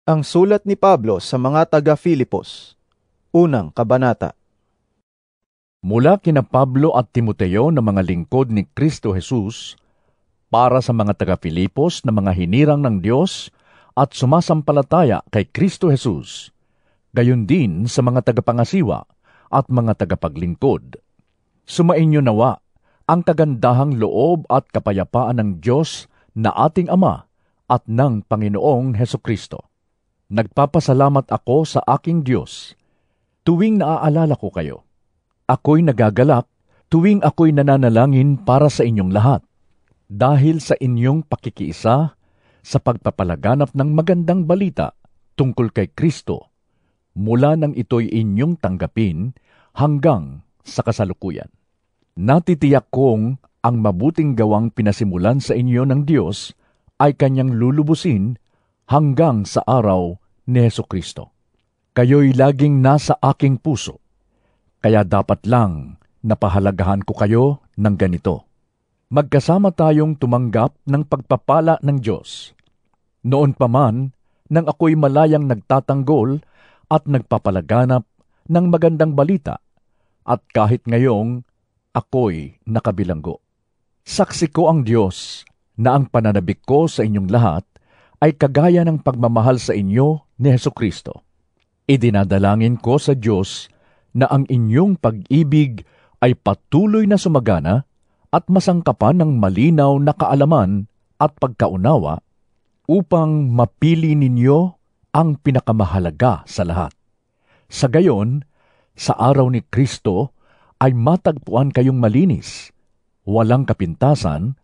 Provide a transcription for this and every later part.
Ang sulat ni Pablo sa mga taga-Filipos. Unang kabanata. Mula kina Pablo at Timoteo na mga lingkod ni Kristo Jesus, para sa mga taga-Filipos na mga hinirang ng Diyos at sumasampalataya kay Kristo Jesus, gayon din sa mga tagapangasiwa at mga tagapaglingkod. Sumainyo nawa ang kagandahang loob at kapayapaan ng Diyos na ating Ama at ng Panginoong Hesukristo. Nagpapasalamat ako sa aking Diyos tuwing naaalala ko kayo. Ako'y nagagalak tuwing ako'y nananalangin para sa inyong lahat, dahil sa inyong pakikiisa sa pagpapalaganap ng magandang balita tungkol kay Kristo, mula nang ito'y inyong tanggapin hanggang sa kasalukuyan. Natitiyak kong ang mabuting gawang pinasimulan sa inyo ng Diyos ay Kanyang lulubusin hanggang sa araw ni Hesukristo. Kayo'y laging nasa aking puso, kaya dapat lang napahalagahan ko kayo ng ganito. Magkasama tayong tumanggap ng pagpapala ng Diyos. Noon pa man, nang ako'y malayang nagtatanggol at nagpapalaganap ng magandang balita, at kahit ngayong ako'y nakabilanggo. Saksi ko ang Diyos na ang pananabik ko sa inyong lahat ay kagaya ng pagmamahal sa inyo ni Hesukristo. Idinadalangin ko sa Diyos na ang inyong pag-ibig ay patuloy na sumagana at masangkapan ng malinaw na kaalaman at pagkaunawa upang mapili ninyo ang pinakamahalaga sa lahat. Sa gayon, sa araw ni Kristo ay matagpuan kayong malinis, walang kapintasan,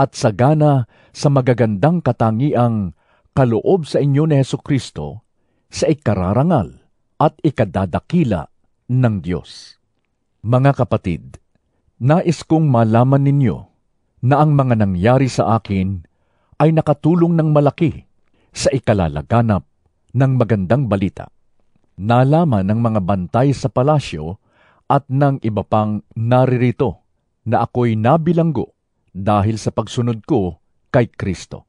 at sagana sa magagandang katangiang kaloob sa inyo ni Hesukristo sa ikararangal at ikadadakila ng Diyos. Mga kapatid, nais kong malaman ninyo na ang mga nangyari sa akin ay nakatulong ng malaki sa ikalalaganap ng magandang balita. Nalaman ng mga bantay sa palasyo at ng iba pang naririto na ako'y nabilanggo dahil sa pagsunod ko kay Kristo.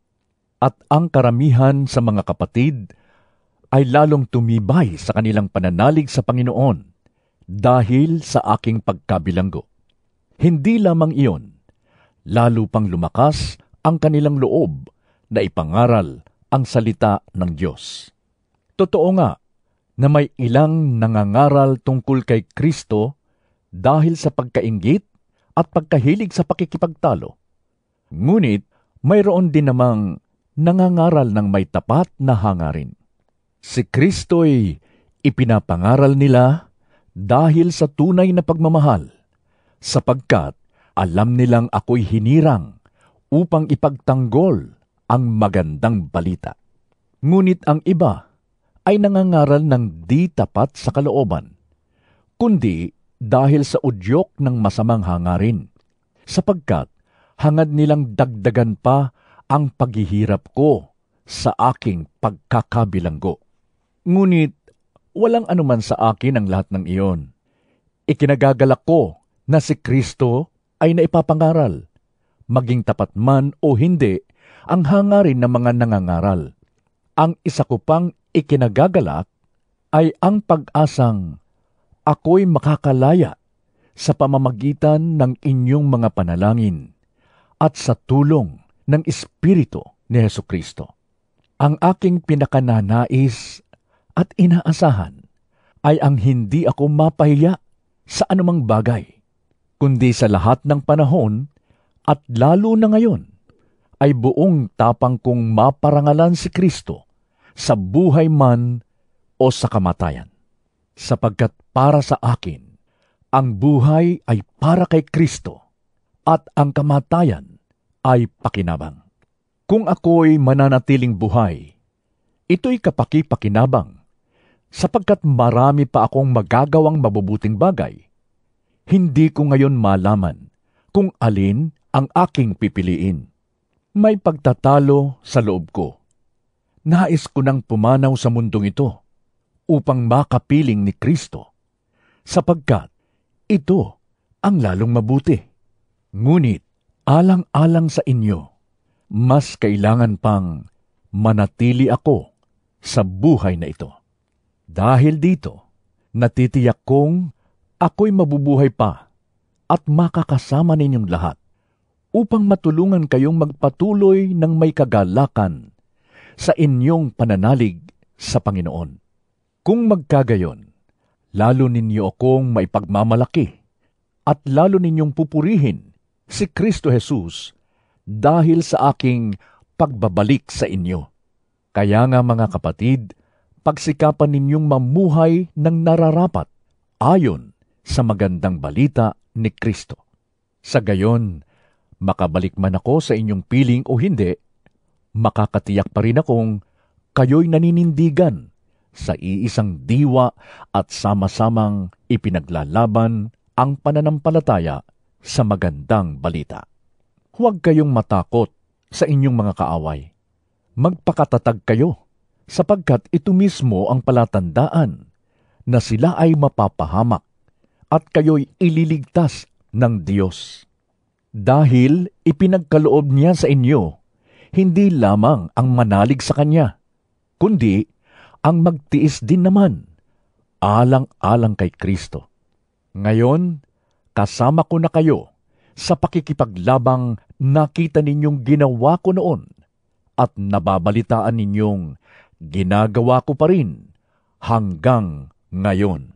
At ang karamihan sa mga kapatid ay lalong tumibay sa kanilang pananalig sa Panginoon dahil sa aking pagkabilanggo. Hindi lamang iyon, lalo pang lumakas ang kanilang loob na ipangaral ang salita ng Diyos. Totoo nga na may ilang nangangaral tungkol kay Kristo dahil sa pagkainggit at pagkahilig sa pakikipagtalo. Ngunit mayroon din namang nangangaral ng may tapat na hangarin. Si Kristo'y ipinapangaral nila dahil sa tunay na pagmamahal, sapagkat alam nilang ako'y hinirang upang ipagtanggol ang magandang balita. Ngunit ang iba ay nangangaral ng di tapat sa kalooban, kundi dahil sa udyok ng masamang hangarin, sapagkat hangad nilang dagdagan pa ang paghihirap ko sa aking pagkakabilanggo. Ngunit walang anuman sa akin ang lahat ng iyon. Ikinagagalak ko na si Kristo ay naipapangaral, maging tapat man o hindi ang hangarin ng mga nangangaral. Ang isa ko pang ikinagagalak ay ang pag-asang ako'y makakalaya sa pamamagitan ng inyong mga panalangin at sa tulong ng Espiritu ni Hesukristo. Ang aking pinakananais at inaasahan ay ang hindi ako mapahiya sa anumang bagay, kundi sa lahat ng panahon at lalo na ngayon, ay buong tapang kong maparangalan si Kristo sa buhay man o sa kamatayan. Sapagkat para sa akin, ang buhay ay para kay Kristo at ang kamatayan ay pakinabang. Kung ako'y mananatiling buhay, ito'y kapaki-pakinabang, sapagkat marami pa akong magagawang mabubuting bagay. Hindi ko ngayon malaman kung alin ang aking pipiliin. May pagtatalo sa loob ko. Nais ko nang pumanaw sa mundong ito upang makapiling ni Kristo, sapagkat ito ang lalong mabuti. Ngunit alang-alang sa inyo, mas kailangan pang manatili ako sa buhay na ito. Dahil dito, natitiyak kong ako'y mabubuhay pa at makakasama ninyong lahat upang matulungan kayong magpatuloy ng may kagalakan sa inyong pananalig sa Panginoon. Kung magkagayon, lalo ninyo akong maipagmamalaki at lalo ninyong pupurihin si Kristo Jesus dahil sa aking pagbabalik sa inyo. Kaya nga mga kapatid, pagsikapan ninyong mamuhay ng nararapat ayon sa magandang balita ni Kristo. Sa gayon, makabalik man ako sa inyong piling o hindi, makakatiyak pa rin akong kayo'y naninindigan sa iisang diwa at sama-samang ipinaglalaban ang pananampalataya sa magandang balita. Huwag kayong matakot sa inyong mga kaaway. Magpakatatag kayo, sapagkat ito mismo ang palatandaan na sila ay mapapahamak at kayo'y ililigtas ng Diyos. Dahil ipinagkaloob niya sa inyo, hindi lamang ang manalig sa Kanya, kundi ang magtiis din naman, alang-alang kay Kristo. Ngayon, kasama ko na kayo sa pakikipaglabang nakita ninyong ginawa ko noon at nababalitaan ninyong ginagawa ko pa rin hanggang ngayon.